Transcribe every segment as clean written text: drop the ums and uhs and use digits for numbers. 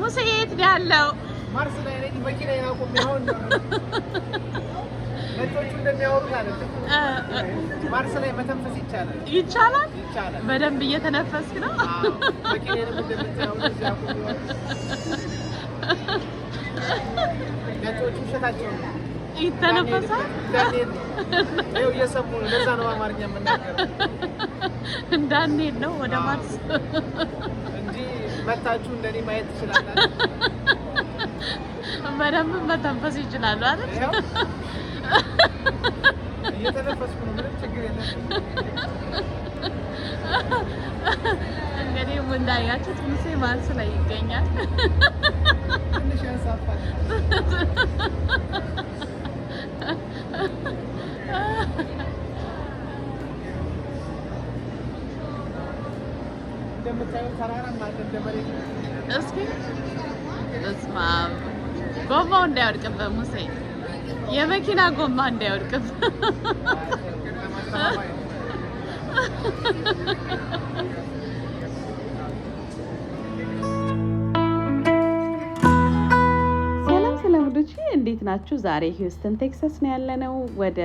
ሙሴ የት ነው ያለው? ማርስ ላይ ነኝ። መኪናዬን አቁሜ አሁን ነጮቹ እንደሚያወሩት አይደለም። ማርስ ላይ መተንፈስ ይቻላል። ይቻላል? ይቻላል። በደንብ እየተነፈስክ ነው? አዎ። መኪናዬን እንደምታየው እዚህ አቁሜ ነጮቹ ውሸታቸው ነው። ይተነፈሳል? ይኸው እየሰሙ ነው። ለዛ ነው አማርኛ የምናገረው። እንዳንሄድ ነው ወደ ማርስ እንጂ መታችሁ እንደኔ ማየት ትችላላችሁ። በደንብ መተንፈስ ይችላሉ አይደል? እየተነፈስኩ ነው። ምንም ችግር የለም። እንግዲህ እንዳያችሁት ሙሴ ማርስ ላይ ይገኛል። ትንሽ ያንሳፋል። እንደምታዩት ተራራም አለ እንደ መሬት። እስኪ እስማ ጎማው እንዳይወድቅብህ ሙሴ፣ የመኪና ጎማ እንዳይወድቅብህ። እንዴት ናችሁ? ዛሬ ሂውስተን ቴክሳስ ነው ያለነው። ወደ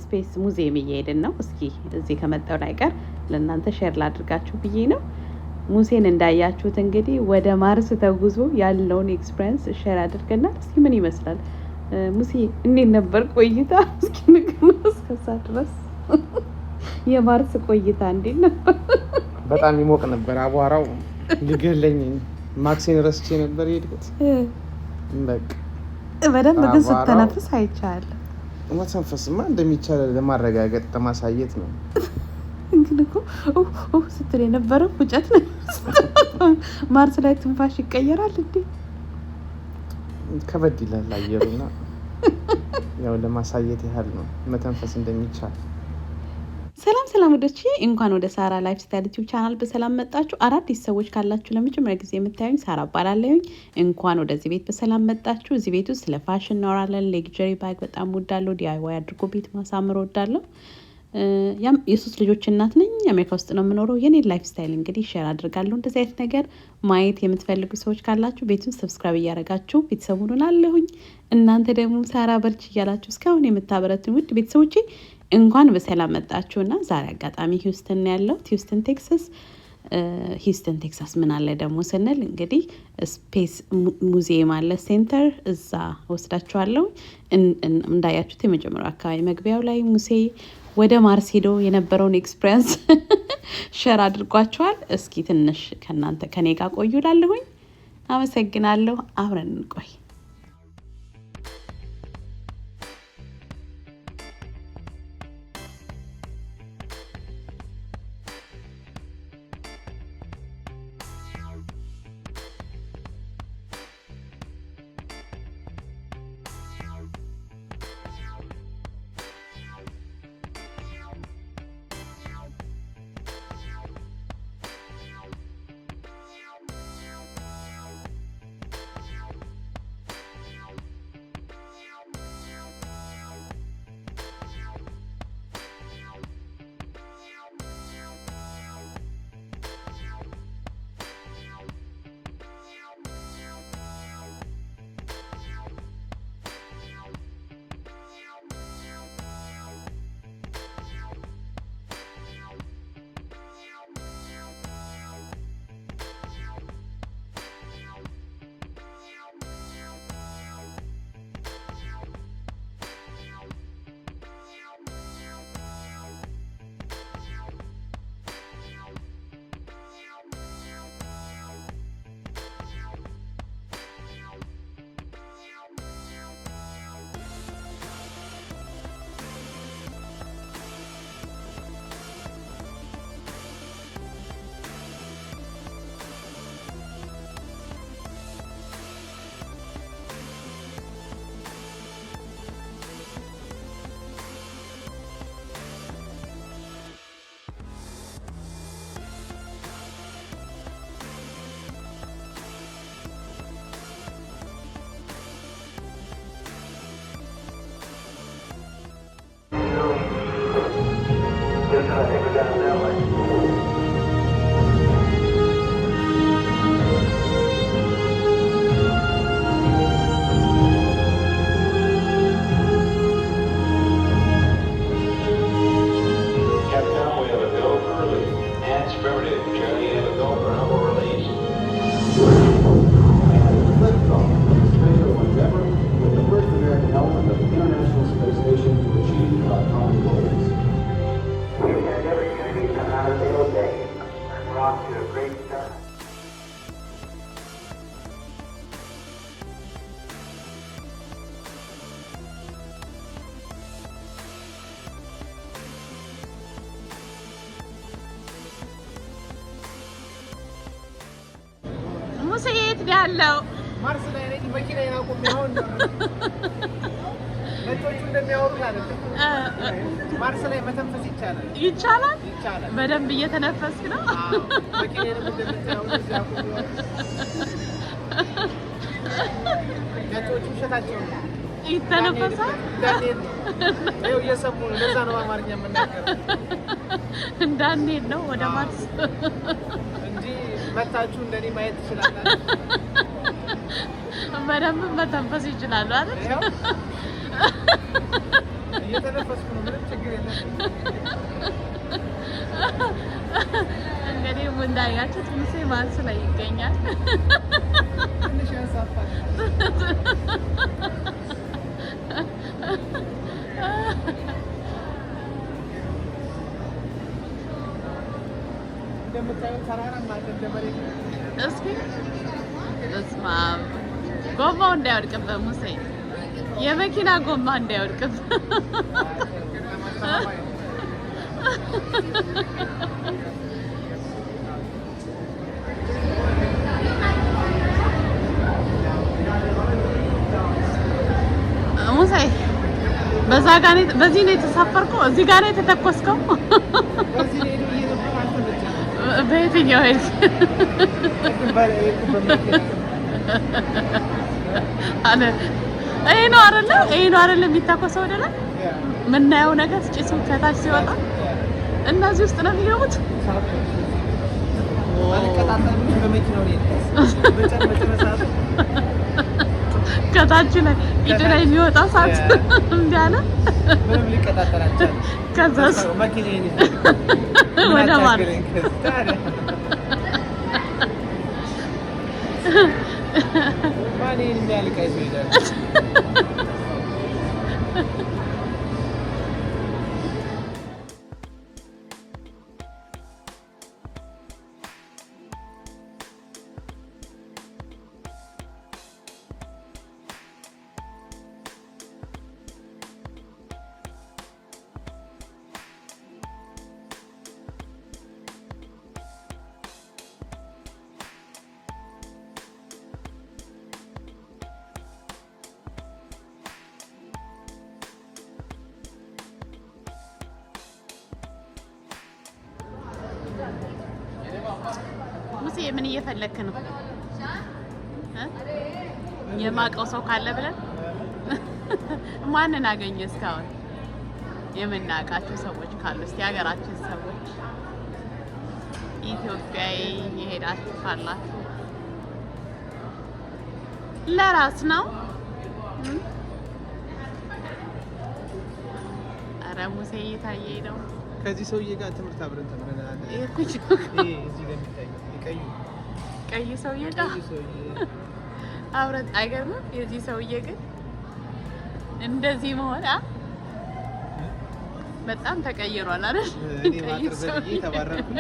ስፔስ ሙዚየም እየሄድን ነው። እስኪ እዚህ ከመጣው ላይ ቀር ለእናንተ ሼር ላድርጋችሁ ብዬ ነው። ሙሴን እንዳያችሁት እንግዲህ ወደ ማርስ ተጉዞ ያለውን ኤክስፒሪየንስ ሼር አድርገናል። እስኪ ምን ይመስላል ሙሴ? እንዴት ነበር ቆይታ? እስኪ ንገረን። እስከዛ ድረስ የማርስ ቆይታ እንዴት ነበር? በጣም ይሞቅ ነበር። አቧራው ሊገለኝ ማክሲን ረስቼ ነበር የሄድኩት። በቃ በደንብ ግን ስትተነፍስ አይቻልም። መተንፈስማ እንደሚቻል ለማረጋገጥ ለማሳየት ነው። እንግዲህ እኮ ስትል የነበረው ውጨት ነው። ማርስ ላይ ትንፋሽ ይቀየራል እንዴ? ከበድ ይላል አየሩና ያው ለማሳየት ያህል ነው መተንፈስ እንደሚቻል። ሰላም ወዶቼ፣ እንኳን ወደ ሳራ ላይፍ ስታይል ዩቲዩብ ቻናል በሰላም መጣችሁ። አዳዲስ ሰዎች ካላችሁ ለመጀመሪያ ጊዜ የምታዩኝ ሳራ እባላለሁኝ። እንኳን ወደዚህ ቤት በሰላም መጣችሁ። እዚህ ቤት ውስጥ ስለ ፋሽን እናወራለን። ሌግጀሪ ባግ በጣም ወዳለሁ። ዲአይዋይ አድርጎ ቤት ማሳመር ወዳለሁ። ያም የሶስት ልጆች እናት ነኝ። አሜሪካ ውስጥ ነው የምኖረው። የኔ ላይፍ ስታይል እንግዲህ ሼር አድርጋለሁ። እንደዚህ አይነት ነገር ማየት የምትፈልጉ ሰዎች ካላችሁ ቤቱን ሰብስክራይብ እያደረጋችሁ ቤተሰቡን ሆናለሁኝ። እናንተ ደግሞ ሳራ በርች እያላችሁ እስካሁን የምታበረቱኝ ውድ ቤተሰቦቼ እንኳን በሰላም መጣችሁና ዛሬ አጋጣሚ ሂውስተን ያለው ሂውስተን ቴክሳስ። ሂውስተን ቴክሳስ ምን አለ ደግሞ ስንል እንግዲህ ስፔስ ሙዚየም አለ ሴንተር፣ እዛ ወስዳችኋለሁ። እንዳያችሁት የመጀመሪያው አካባቢ መግቢያው ላይ ሙሴ ወደ ማርስ ሄዶ የነበረውን ኤክስፒሪየንስ ሼር አድርጓችኋል። እስኪ ትንሽ ከኔ ጋር ቆዩ እላለሁኝ። አመሰግናለሁ። አብረን እንቆይ። ያለው ማርስ ላይ ነኝ መኪና ያቆም ያውን ነጮቹ እንደሚያወሩት አይደለም ማርስ ላይ መተንፈስ ይቻላል በደንብ እየተነፈስክ ነው መኪናዬን እንደምታዩት ያቆም ነጮቹ ሸታቸው ይተነፈሳል ይኸው እየሰሙ ነው ለዛ ነው አማርኛ የምናገረው እንዳንሄድ ነው ወደ ማርስ እንጂ መታችሁ እንደኔ ማየት ትችላላችሁ በደንብ መተንፈስ ይችላሉ አይደል እየተነፈስኩ ነው ምንም ችግር የለም እንግዲህ እንዳያችሁት ሙሴ ማርስ ላይ ይገኛል ትንሽ ያሳፋል እንደምታዩት ተራራ ማለት እንደመሬት እስኪ እስማ ጎማው እንዳይወድቅበት ሙሴ የመኪና ጎማ እንዳይወድቅበት ሙሴ በዛ ጋር በዚህ ነው የተሳፈርከው እዚህ ጋር ነው የተተኮስከው በዚህ ነው በየትኛው ሄድ አለ ይሄ ነው አይደለ የሚታኮሰው ወደ ላይ ምናየው ነገር ጭሱ ከታች ሲወጣ እነዚህ ውስጥ ነው የሚገቡት ከታች ላይ ቂጥ ላይ የሚወጣ ሳት እንዳለ ምንም ሊቀጣጠላቸው ከዛስ መኪናዬን ወደ ማለት ማንን የሚያልቀይ ሰው ይላል ሙሴ ምን እየፈለክ ነው? የማውቀው ሰው ካለ ብለን ማንን አገኘ እስካሁን? የምናውቃቸው ሰዎች ካሉ እስቲ ሀገራችን ሰዎች ኢትዮጵያዊ የሄዳችሁ ካላችሁ ለራስ ነው። ኧረ ሙሴ እየታየኝ ነው። ከዚህ ሰውዬ ጋር ትምህርት አብረን ተምረናል። እዚህ ጋር የሚታይ ቀይ ሰውዬ ጋር አብረን አይገርምም? የዚህ ሰውዬ ግን እንደዚህ መሆን በጣም ተቀይሯል አይደል? ቀይ ሰውዬ ተባረኩኝ።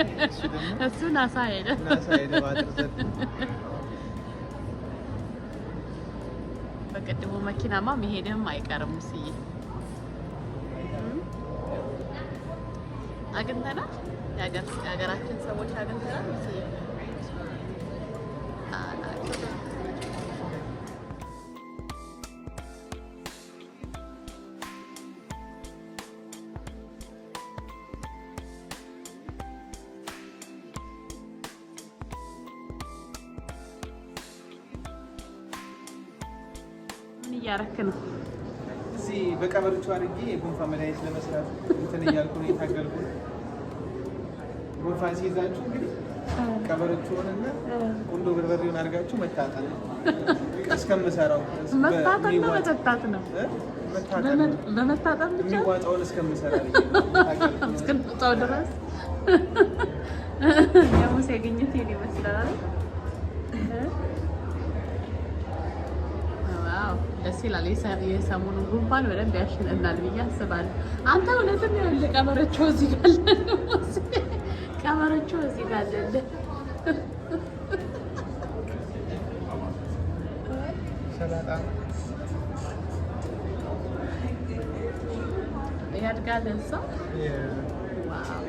እሱ ናሳ ሄደ። በቅድሙ መኪናማ መሄድህም አይቀርም ሙስዬ። አግኝተናል። የሀገራችን ሰዎች አግኝተናል ሙስዬ። ምን እያረክ ነው? እዚህ በቀበርቹ አድርጌ የጉንፋን መድኃኒት ለመስራት እንትን እያልኩ ነው፣ የታገልኩ ነው። ጉንፋን ሲይዛችሁ እንግዲህ ቀበርቹንና ቁንዶ በርበሬውን አድርጋችሁ መታጠን ነው። እስከምሰራው መታጠን ነው፣ መጠጣት ነው። በመታጠን ብቻ የሚዋጣውን እስከምሰራ እስከምጣው ድረስ የሙሴ ግኝት ይሄን ይመስላል። ደስ ይላል። የሰሞኑ ጉንፋን በደንብ ያሽለናል ብዬ አስባለሁ። አንተ እውነትም ያለ ቀበረቾ እዚህ ጋር አለ፣ ቀበረቾ እዚህ ጋር አለ። ሰላጣ ያድጋል እዛ። ዋው